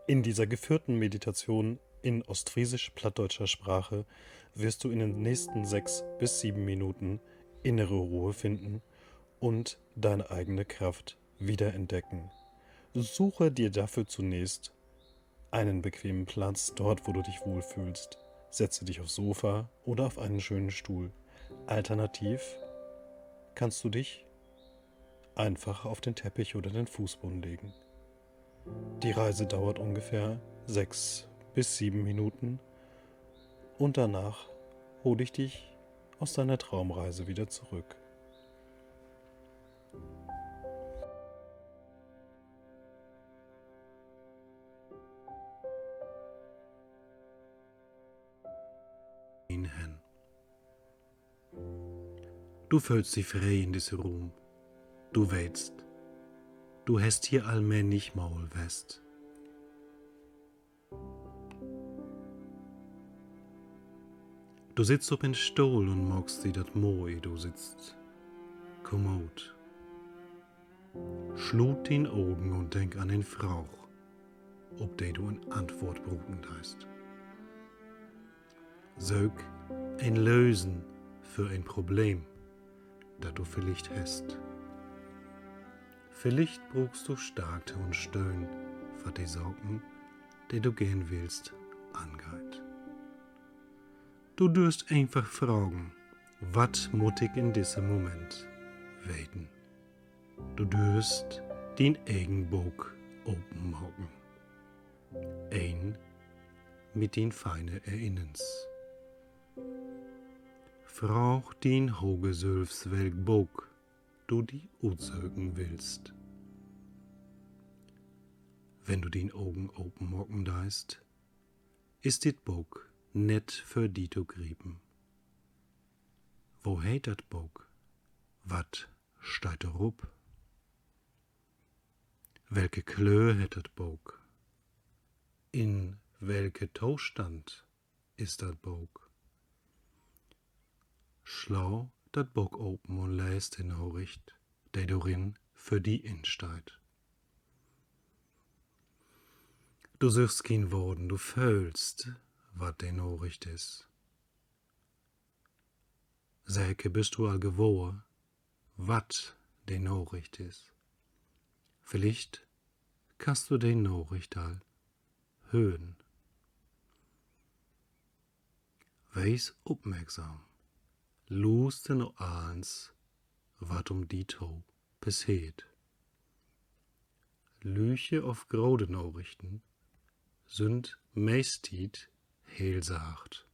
In dieser geführten Meditation in ostfriesisch-plattdeutscher Sprache wirst du in den nächsten 6 bis 7 Minuten innere Ruhe finden und deine eigene Kraft wiederentdecken. Suche dir dafür zunächst einen bequemen Platz dort, wo du dich wohlfühlst. Setze dich aufs Sofa oder auf einen schönen Stuhl. Alternativ kannst du dich einfach auf den Teppich oder den Fußboden legen. Die Reise dauert ungefähr 6 bis 7 Minuten und danach hole ich dich aus deiner Traumreise wieder zurück. Hin. Du fühlst dich frei in diesem Raum. Du weißt, du hast hier allmählich Maul west. Du sitzt auf einem Stuhl und magst dir dat Moi, du sitzt kommod. Schlut den Augen und denk an den Frau, ob der du eine Antwort brauchen hast. Sog ein Lösen für ein Problem, das du vielleicht hast. Vielleicht brauchst du Stärke und Stöhn für die Sorgen, die du gehen willst, angeht. Du dürst einfach fragen, was muss ich in diesem Moment weten? Du dürst den eigenen Buch open machen. Ein mit den feinen Erinnerns. Frag den Hogesülfs welk Buch du die aussögen willst. Wenn du den Augen open machen deist, ist dit Buch net für die zu grieben. Wo heit dat Buch? Wat steht erup? Welke Kleur het dat Buch? In welke Zustand ist dat Buch? Schlau dat Buch open und läst die Nachricht, die darin für die insteht. Du suchst kein Worten, du fühlst, wat die Nachricht ist. Säke bist du all gewohr, wat die Nachricht ist. Vielleicht kannst du die Nachricht all hören. Weis aufmerksam. Luste no eins, wat die to passiert. Lüche auf grode Nachrichten sind meestit heel sacht.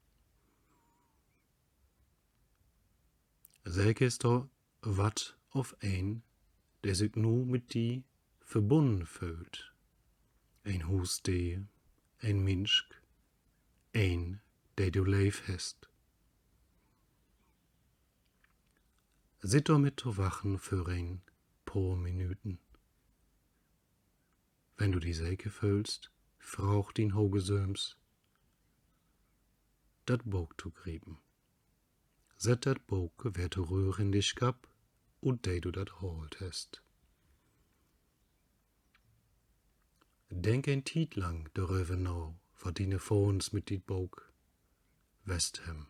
Säge ist doch wat auf ein, der sich nur mit die verbunden fühlt. Ein Husdee, ein Mensch, ein, der du leif hast. Sit damit zu wachen für ein paar Minuten. Wenn du die Säge fühlst, frauch den Hogesöms, dat Buch zu grieben. Set dat Buch, wer zu rühr in dich gab, und de du dat holt hast. Denk ein Tiet lang darüber nach, verdiene vor uns mit dit Buch Westham.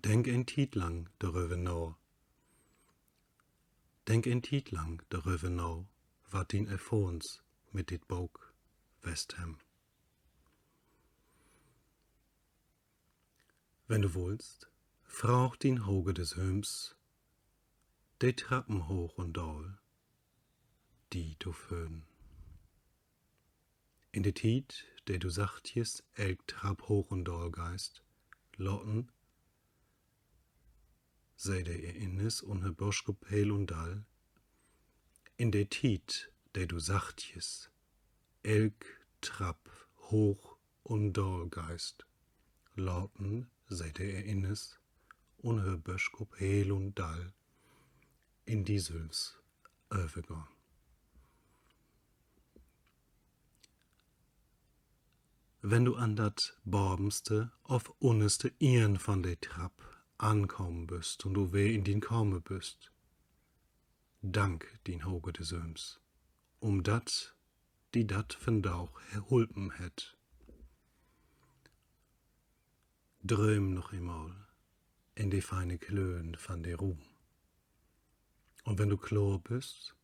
Denk ein Tiet lang darüber nach. Denk ein Tiet lang darüber nach, wat din vor uns mit dit Buch Westham. Wenn du willst, frauch den Hoge des Höms, de Trappen hoch und doll, die du föhn. In de Tiet, de du sachtjes elk Trapp hoch und doll geist, lotten, sei de Innes und her Boschkop hell und dall, in de Tiet, de du sachtjes elk Trapp hoch und doll geist, lotten, sei de Innes und her Boschkop hell und dall, in die Sülfs övergång. Wenn du an dat borbenste auf unneste Ihren von de Trapp ankommen bist und du weh in den Komme bist, dank den Hoge des Söms, dat die dat vandaag geholpen het. Dröm noch einmal in die feine Klöen van der Ruhm. Und wenn du klar bist,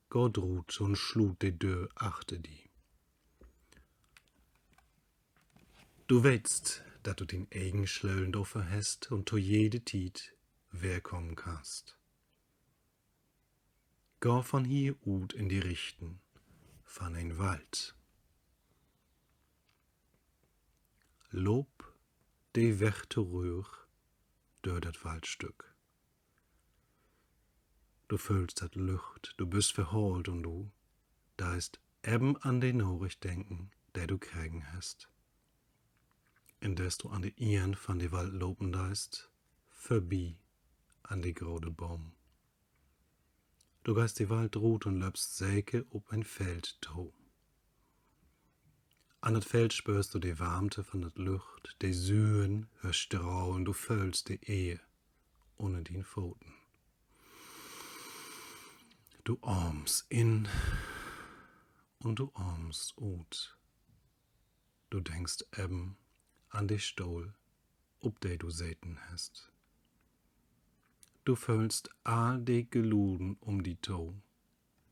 Gott ruht und schlut die Deur achter die. Du weißt, dat du den eigen Schlölen doffer hast und zu jede Tiet wer kommen kannst. Geh von hier ut in die Richten van ein Wald. Lob de Weg terug door dat Waldstück. Du fühlst dat Lucht, du bist verholt und du, da ist eben an den Nachricht denken, der du kriegen hast. Indes du an die Iren van die Wald lopen deist, vorbei an die grode Baum. Du gehst die Wald ruht und löpst säke ob ein Feld to. An dat Feld spürst du die Warmte von dat Lucht, die Sühen hörst strahlen, du fühlst die Ehe ohne den Pfoten. Du armst in und du armst ut. Du denkst eben an die Stuhl, ob der du säten hast. Du fühlst all die Geluden um die Toe,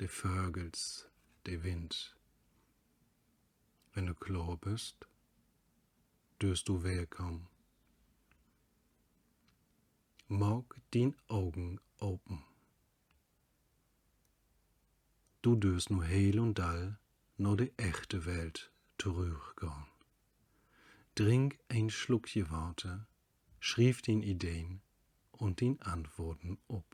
die Vögels, die Wind. Wenn du klar bist, dürst du willkommen. Mag den Augen open. Du dürst nur heil und all nur die echte Welt zurückgehen. Trink ein Schluckje Worte, schrieb den Ideen und den Antworten ob.